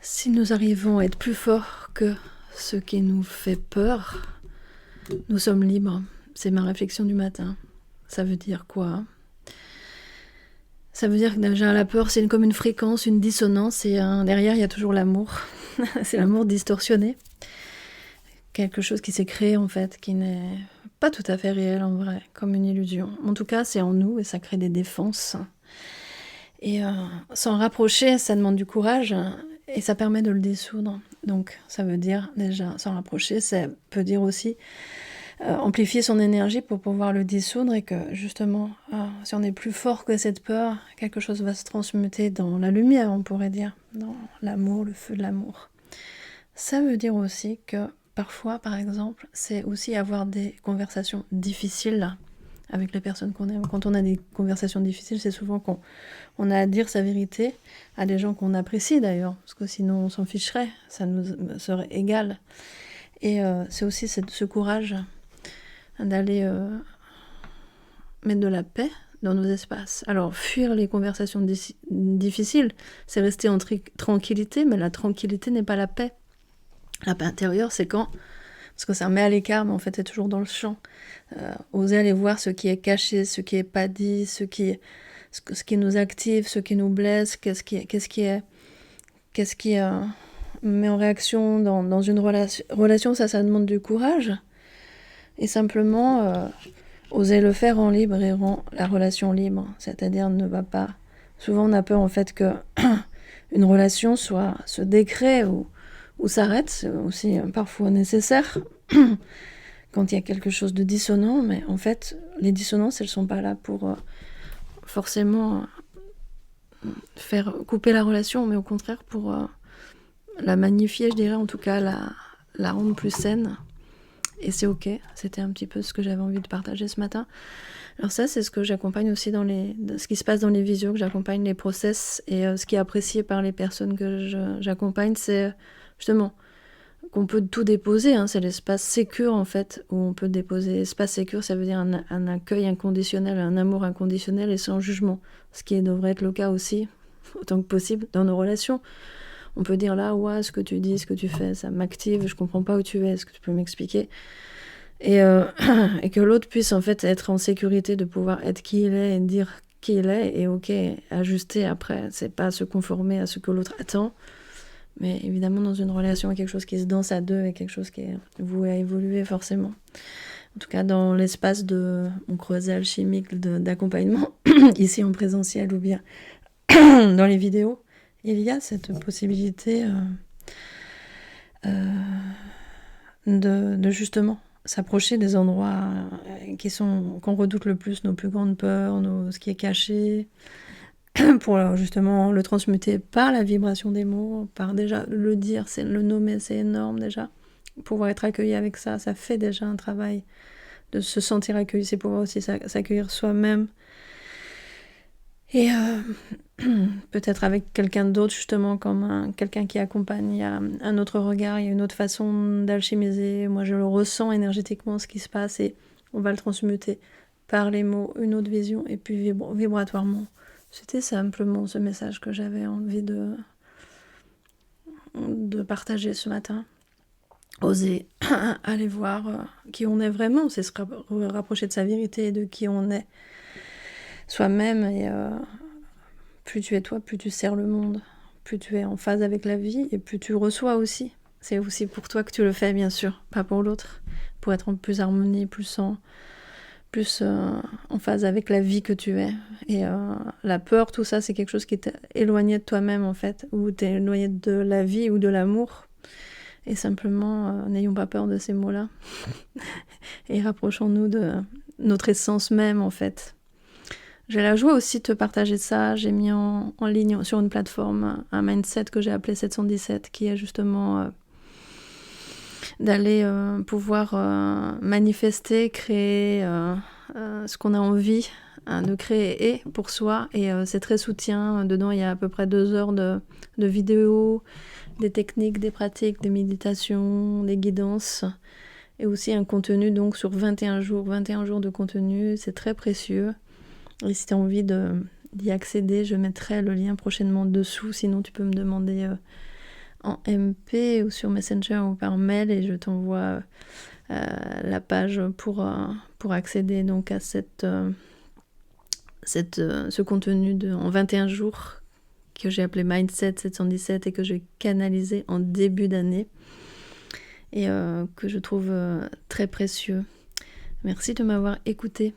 Si nous arrivons à être plus forts que ce qui nous fait peur, nous sommes libres. C'est ma réflexion du matin. Ça veut dire quoi? Ça veut dire que déjà la peur, c'est comme une fréquence, une dissonance, et derrière, il y a toujours l'amour. C'est l'amour distorsionné. Quelque chose qui s'est créé, en fait, qui n'est pas tout à fait réel, en vrai, comme une illusion. En tout cas, c'est en nous, et ça crée des défenses. Et s'en rapprocher, ça demande du courage, et ça permet de le dissoudre. Donc, ça veut dire, déjà, s'en rapprocher, ça peut dire aussi amplifier son énergie pour pouvoir le dissoudre, et que justement, si on est plus fort que cette peur, quelque chose va se transmuter dans la lumière, on pourrait dire, dans l'amour, le feu de l'amour. Ça veut dire aussi que parfois, par exemple, c'est aussi avoir des conversations difficiles avec les personnes qu'on aime. Quand on a des conversations difficiles, c'est souvent qu'on a à dire sa vérité à des gens qu'on apprécie d'ailleurs, parce que sinon on s'en ficherait, ça nous serait égal. Et c'est aussi ce courage d'aller mettre de la paix dans nos espaces. Alors, fuir les conversations difficiles, c'est rester en tranquillité, mais la tranquillité n'est pas la paix. La paix intérieure, c'est quand, parce que ça met à l'écart, mais en fait, c'est toujours dans le champ. Oser aller voir ce qui est caché, ce qui est pas dit, ce qui nous active, ce qui nous blesse, qu'est-ce qui met en réaction dans une relation, ça demande du courage. Et simplement, oser le faire en libre et rend la relation libre. C'est-à-dire ne va pas... Souvent, on a peur en fait que une relation se décrée ou s'arrête. C'est aussi parfois nécessaire quand il y a quelque chose de dissonant. Mais en fait, les dissonances, elles ne sont pas là pour forcément faire couper la relation, mais au contraire pour la magnifier, je dirais, en tout cas la rendre plus saine. Et c'est ok, c'était un petit peu ce que j'avais envie de partager ce matin. Alors ça, c'est ce que j'accompagne aussi ce qui se passe dans les visios, que j'accompagne les process. Et ce qui est apprécié par les personnes que j'accompagne, c'est justement qu'on peut tout déposer. C'est l'espace sécure, en fait, où on peut déposer. Espace sécure, ça veut dire un accueil inconditionnel, un amour inconditionnel et sans jugement. Ce qui devrait être le cas aussi, autant que possible, dans nos relations. On peut dire là, ouais, ce que tu dis, ce que tu fais, ça m'active, je comprends pas où tu es, est-ce que tu peux m'expliquer? Et que l'autre puisse en fait être en sécurité de pouvoir être qui il est et dire qui il est, et ok, ajuster après. C'est pas se conformer à ce que l'autre attend, mais évidemment dans une relation, il y a quelque chose qui se danse à deux et quelque chose qui est voué à évoluer forcément. En tout cas, dans l'espace de mon creuset alchimique d'accompagnement, ici en présentiel ou bien dans les vidéos, il y a cette possibilité de justement s'approcher des endroits qu'on redoute le plus, nos plus grandes peurs, ce qui est caché, pour justement le transmuter par la vibration des mots, par déjà le dire, le nommer, c'est énorme déjà. Pouvoir être accueilli avec ça, ça fait déjà un travail de se sentir accueilli, c'est pouvoir aussi s'accueillir soi-même. Et peut-être avec quelqu'un d'autre, justement, comme quelqu'un qui accompagne, il y a un autre regard, il y a une autre façon d'alchimiser. Moi, je le ressens énergétiquement, ce qui se passe, et on va le transmuter par les mots, une autre vision, et puis vibratoirement. C'était simplement ce message que j'avais envie de partager ce matin. Oser aller voir qui on est vraiment, c'est se rapprocher de sa vérité et de qui on est soi-même, et plus tu es toi, plus tu sers le monde, plus tu es en phase avec la vie, et plus tu reçois aussi. C'est aussi pour toi que tu le fais, bien sûr, pas pour l'autre, pour être en plus harmonie, plus en phase avec la vie que tu es. Et la peur, tout ça, c'est quelque chose qui est éloigné de toi-même, en fait, ou t'es éloigné de la vie ou de l'amour. Et simplement, n'ayons pas peur de ces mots-là. Et rapprochons-nous de notre essence même, en fait. J'ai la joie aussi de te partager ça. J'ai mis en ligne sur une plateforme un mindset que j'ai appelé 717, qui est justement d'aller pouvoir manifester, créer ce qu'on a envie de créer et pour soi. Et c'est très soutien. Dedans, il y a à peu près 2 heures de vidéos, des techniques, des pratiques, des méditations, des guidances. Et aussi un contenu donc sur 21 jours de contenu. C'est très précieux. Et si tu as envie d'y accéder, je mettrai le lien prochainement dessous. Sinon, tu peux me demander en MP ou sur Messenger ou par mail et je t'envoie la page pour accéder donc à ce contenu en 21 jours que j'ai appelé Mindset 717 et que j'ai canalisé en début d'année et que je trouve très précieux. Merci de m'avoir écouté.